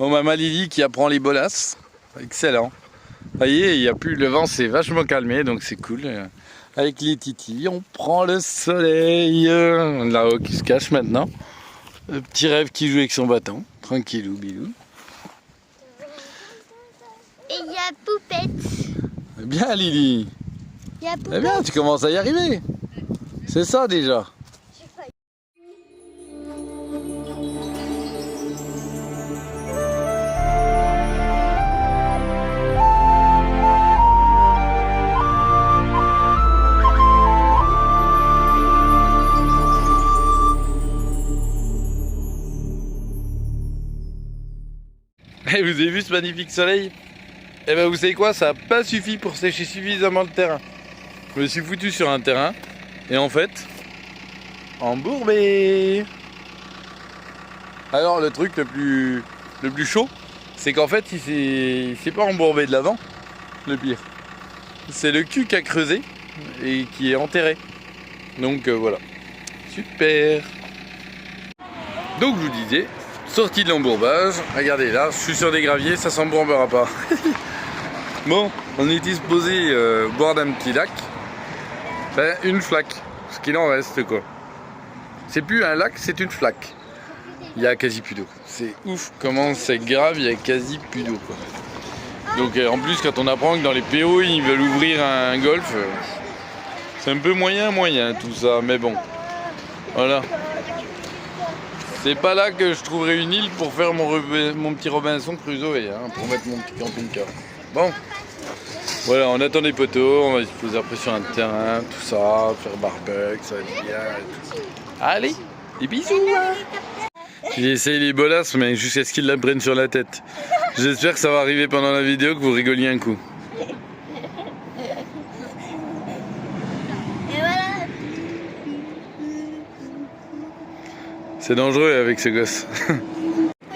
Bon, maman Lily qui apprend les bolasses. Excellent. Vous voyez, il y a plus, le vent s'est vachement calmé, donc c'est cool. Avec les titis, on prend le soleil. Là-haut qui se cache maintenant. Le petit rêve qui joue avec son bâton. Tranquillou, bilou. Et il y a Poupette. Bien Lily. Il y a Poupette. Eh bien, tu commences à y arriver. C'est ça déjà. Et vous avez vu ce magnifique soleil? Eh ben vous savez quoi, ça n'a pas suffi pour sécher suffisamment le terrain. Je me suis foutu sur un terrain et en fait, embourbé. Alors le truc le plus chaud, c'est qu'en fait il s'est pas embourbé de l'avant, le pire. C'est le cul qui a creusé et qui est enterré. Donc voilà, super. Donc je vous disais, sortie de l'embourbage, regardez là, je suis sur des graviers, ça s'embourbera pas. Bon, on était supposé boire d'un petit lac. Ben, une flaque, ce qu'il en reste quoi. C'est plus un lac, c'est une flaque. Il y a quasi plus d'eau. C'est ouf comment c'est grave, il y a quasi plus d'eau quoi. Donc en plus quand on apprend que dans les PO ils veulent ouvrir un golf, c'est un peu moyen tout ça, mais bon. Voilà. C'est pas là que je trouverai une île pour faire mon petit Robinson Crusoe, hein, pour mettre mon petit camping-car. Bon, voilà, on attend des poteaux, on va se poser après sur un terrain, tout ça, faire barbecue, ça va être bien et tout. Allez, des bisous hein. J'ai essayé les bolasses, mais jusqu'à ce qu'ils la prennent sur la tête. J'espère que ça va arriver pendant la vidéo, que vous rigoliez un coup. C'est dangereux avec ce gosse.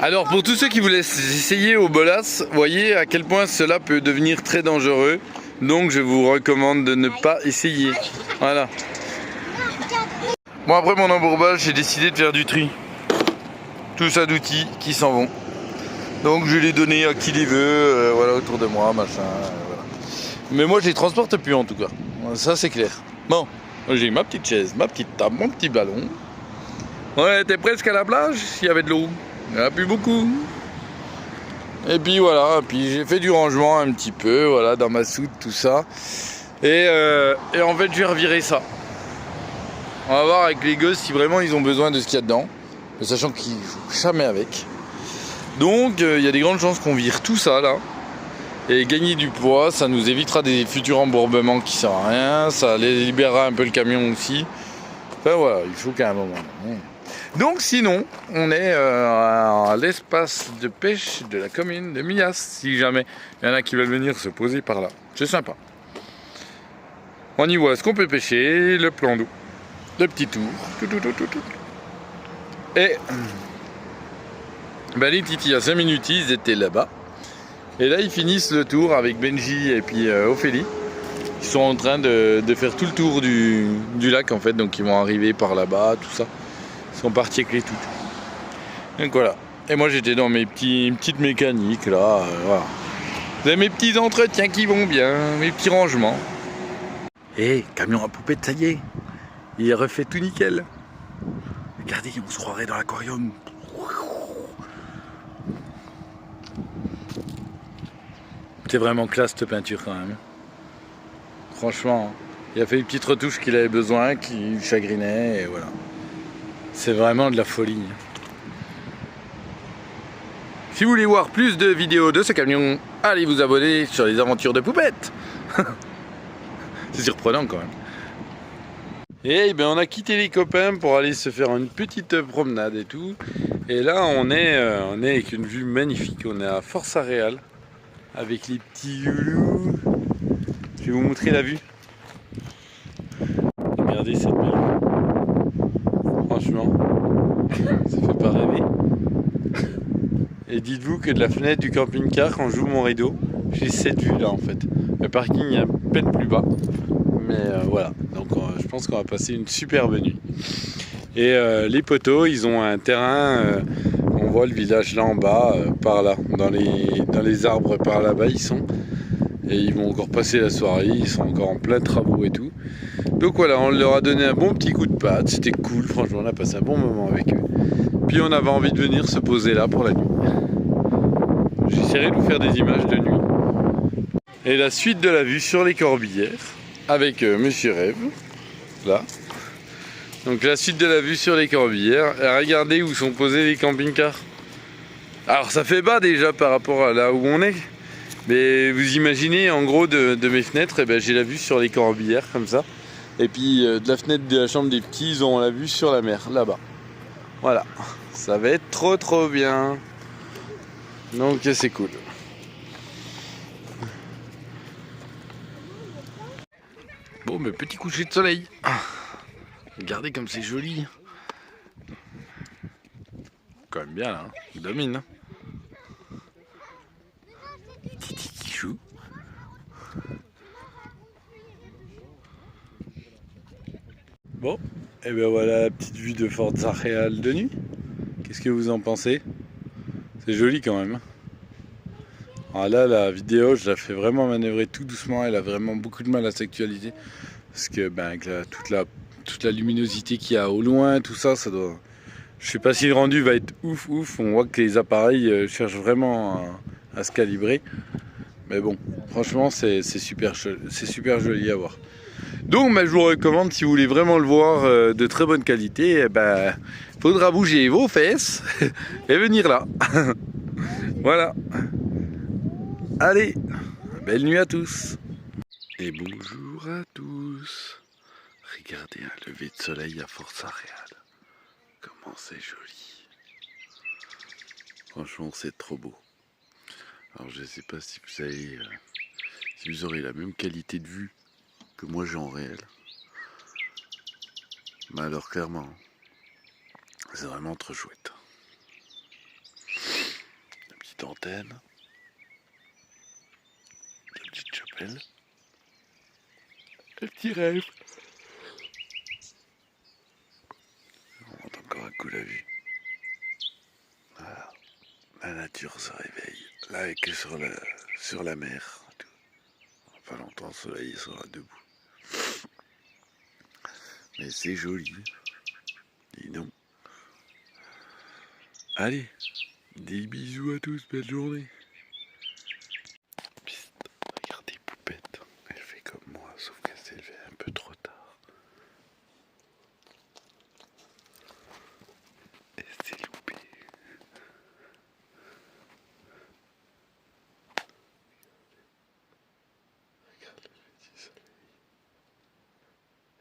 Alors pour tous ceux qui voulaient essayer aux bolasses, voyez à quel point cela peut devenir très dangereux. Donc je vous recommande de ne pas essayer. Voilà. Bon après mon embourbage, j'ai décidé de faire du tri. Tout ça d'outils qui s'en vont. Donc je les donné à qui les veut, voilà autour de moi, machin. Voilà. Mais moi je les transporte plus en tout cas. Ça c'est clair. Bon, j'ai ma petite chaise, ma petite table, mon petit ballon. On était presque à la plage, il y avait de l'eau. Il n'y en a plus beaucoup. Et puis voilà, puis j'ai fait du rangement un petit peu, voilà, dans ma soute, tout ça. Et en fait, je vais revirer ça. On va voir avec les gosses si vraiment ils ont besoin de ce qu'il y a dedans. Sachant qu'ils jouent jamais avec. Donc, il y a des grandes chances qu'on vire tout ça, là. Et gagner du poids, ça nous évitera des futurs embourbements qui servent à rien. Ça libérera un peu le camion aussi. Enfin voilà, il faut qu'à un moment... Donc sinon, on est à l'espace de pêche de la commune de Millas, si jamais il y en a qui veulent venir se poser par là. C'est sympa. On y voit ce qu'on peut pêcher, le plan d'eau, le petit tour. Et ben, les titis à 5 minutes, ils étaient là-bas. Et là, ils finissent le tour avec Benji et puis Ophélie. Ils sont en train de faire tout le tour du lac en fait, donc ils vont arriver par là-bas, tout ça. Ils sont partis avec les toutes. Donc voilà. Et moi j'étais dans mes petites mécaniques là. Voilà. J'ai mes petits entretiens qui vont bien, mes petits rangements. Et camion à poupette, ça y est. Il est refait tout nickel. Regardez, on se croirait dans l'aquarium. C'est vraiment classe cette peinture quand même. Franchement, il a fait une petite retouche qu'il avait besoin, qui chagrinait et voilà. C'est vraiment de la folie. Si vous voulez voir plus de vidéos de ce camion, allez vous abonner sur les aventures de Poupette. C'est surprenant quand même. Et ben on a quitté les copains pour aller se faire une petite promenade et tout. Et là on est avec une vue magnifique. On est à Força Real avec les petits loulous. Je vais vous montrer la vue. Regardez cette belle vue. Franchement, ça fait pas rêver. Et dites-vous que de la fenêtre du camping-car, quand je joue mon rideau, j'ai cette vue là en fait. Le parking est à peine plus bas. Mais voilà, donc je pense qu'on va passer une superbe nuit. Et les poteaux, ils ont un terrain, on voit le village là en bas, par là, dans les arbres par là-bas ils sont. Et ils vont encore passer la soirée, ils sont encore en plein travaux et tout. Donc voilà, on leur a donné un bon petit coup de patte, c'était cool, franchement on a passé un bon moment avec eux. Puis on avait envie de venir se poser là pour la nuit. J'essaierai de vous faire des images de nuit. Et la suite de la vue sur les Corbières, avec Monsieur Rêve, là. Donc la suite de la vue sur les Corbières, et regardez où sont posés les camping-cars. Alors ça fait bas déjà par rapport à là où on est. Mais vous imaginez en gros de mes fenêtres, eh ben, j'ai la vue sur les Corbières comme ça. Et puis de la fenêtre de la chambre des petits, ils ont la vue sur la mer là-bas. Voilà, ça va être trop bien. Donc c'est cool. Bon, mais petit coucher de soleil. Regardez comme c'est joli. Quand même bien là, il domine. Titi qui joue. Bon, et ben voilà la petite vue de Forza Real de nuit. Qu'est-ce que vous en pensez? C'est joli quand même. Alors là, la vidéo, je la fais vraiment manœuvrer tout doucement. Elle a vraiment beaucoup de mal à s'actualiser. Parce que ben, avec toute la luminosité qu'il y a au loin, tout ça, ça doit... Je sais pas si le rendu va être ouf. On voit que les appareils cherchent vraiment à se calibrer. Mais bon, franchement, c'est super joli à voir. Donc, je vous recommande, si vous voulez vraiment le voir de très bonne qualité, eh ben, faudra bouger vos fesses et venir là. Voilà. Allez, belle nuit à tous. Et bonjour à tous. Regardez un lever de soleil à Forza Real. Comment c'est joli. Franchement, c'est trop beau. Alors, je sais pas si vous avez, si vous aurez la même qualité de vue que moi j'ai en réel. Mais alors, clairement, c'est vraiment trop chouette. La petite antenne. La petite chapelle. Le petit rêve. On monte encore un coup la vue. Voilà. La nature se réveille. Là, et que sur la mer. Pas longtemps, le soleil sera debout. Mais c'est joli. Dis donc. Allez, des bisous à tous, belle journée. Psst, regardez Poupette. Elle fait comme moi, sauf qu'elle s'est levée un peu trop tard. Elle s'est loupée. Regarde le petit soleil.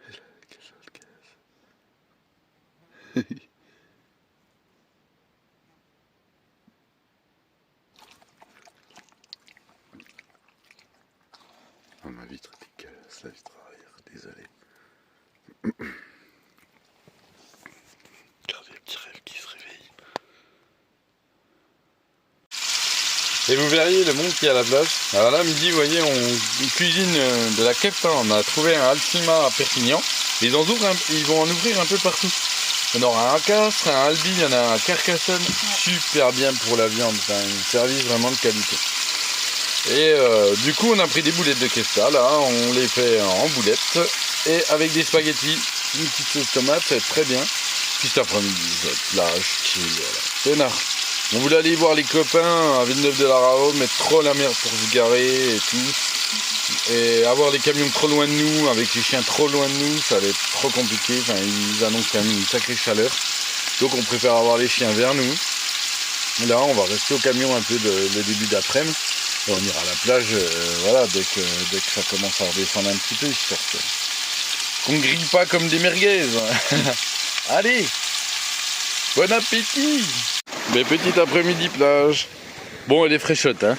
Elle a quelque chose de casse. Oh, ma vitre est dégueulasse, la vitre arrière, désolé. Regardez le petit rêve qui se réveille. Et vous verriez le monde qui est à la plage. Alors là, midi, vous voyez, on cuisine de la kefta. On a trouvé un Alcima à Perpignan. Ils vont en ouvrir un peu partout. On aura un Castres, un Albi, il y en a un Carcassonne. Super bien pour la viande. C'est un service vraiment de qualité. Et du coup on a pris des boulettes de kefta, là on les fait en boulettes et avec des spaghettis, une petite sauce tomate, c'est très bien. Puis cet après-midi, plage, chill, voilà. Peinard. On voulait aller voir les copains à Villeneuve-de-la-Raho, mettre trop la mer pour se garer et tout. Et avoir les camions trop loin de nous, avec les chiens trop loin de nous, ça allait être trop compliqué. Enfin, ils annoncent quand même une sacrée chaleur. Donc on préfère avoir les chiens vers nous. Là on va rester au camion un peu le début d'après-midi. Et on ira à la plage, voilà, dès que ça commence à redescendre un petit peu, histoire qu'on ne grille pas comme des merguez. Allez, bon appétit. Mais petit après-midi plage. Bon, elle est fraîchotte, hein.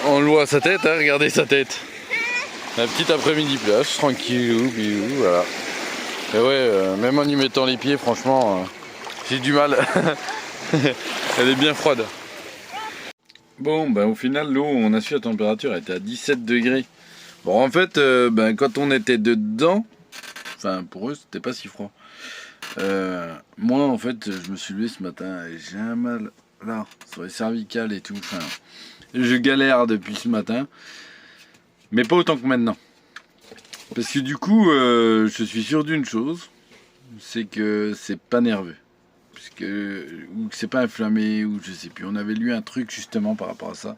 On le voit à sa tête, hein, regardez sa tête. La petite après-midi plage, tranquillou, bilou, voilà. Et ouais, même en y mettant les pieds, franchement, j'ai du mal. Elle est bien froide. Bon, au final, l'eau, on a su la température, elle était à 17 degrés. Bon, en fait, quand on était dedans, enfin, pour eux, c'était pas si froid. Moi, en fait, je me suis levé ce matin et j'ai un mal là, sur les cervicales et tout. Enfin, je galère depuis ce matin, mais pas autant que maintenant. Parce que du coup, je suis sûr d'une chose, c'est que c'est pas nerveux. Ou que c'est pas inflammé, ou je sais plus. On avait lu un truc justement par rapport à ça.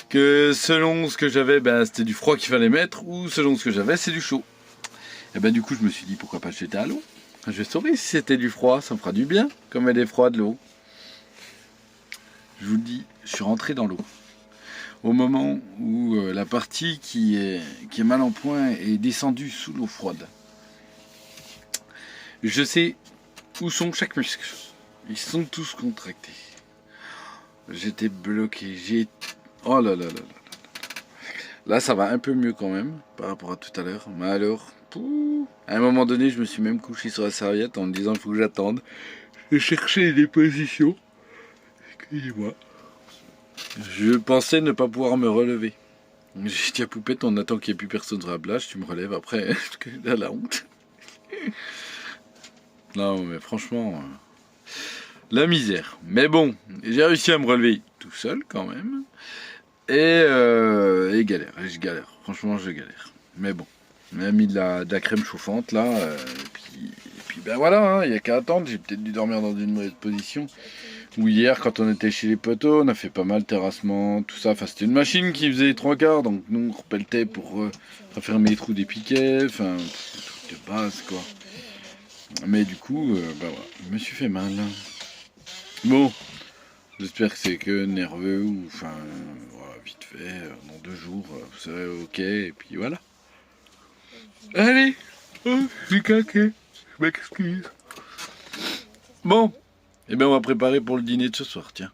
Que selon ce que j'avais, ben, c'était du froid qu'il fallait mettre, ou selon ce que j'avais, c'est du chaud. Et ben du coup, je me suis dit, pourquoi pas jeter à l'eau. Je saurais si c'était du froid, ça me fera du bien, comme elle est froide l'eau. Je vous le dis, je suis rentré dans l'eau. Au moment où la partie qui est mal en point est descendue sous l'eau froide. Je sais où sont chaque muscle. Ils sont tous contractés. J'étais bloqué. Oh là là là là. Là, ça va un peu mieux quand même, par rapport à tout à l'heure. Mais alors, à un moment donné, je me suis même couché sur la serviette en me disant, il faut que j'attende. Je cherchais des positions. Excusez-moi. Je pensais ne pas pouvoir me relever. J'ai dit à Poupette, on attend qu'il n'y ait plus personne sur la plage, tu me relèves après, parce que j'ai la honte. Non, mais franchement, la misère. Mais bon, j'ai réussi à me relever tout seul quand même. Et je galère. Franchement, je galère. Mais bon, on m'a mis de la crème chauffante là. Et puis ben voilà, il n'y a qu'à attendre. J'ai peut-être dû dormir dans une mauvaise position. Ou hier, quand on était chez les poteaux, on a fait pas mal de terrassement, tout ça. Enfin, c'était une machine qui faisait les 3/4. Donc nous, on repelletait pour refermer les trous des piquets. Enfin, truc de base quoi. Mais du coup, ben voilà, je me suis fait mal. Bon. J'espère que c'est que nerveux ou enfin voilà, vite fait, dans 2 jours, vous serez ok et puis voilà. Allez, oh, j'ai caqué, je m'excuse. Bon, et bien on va préparer pour le dîner de ce soir, tiens.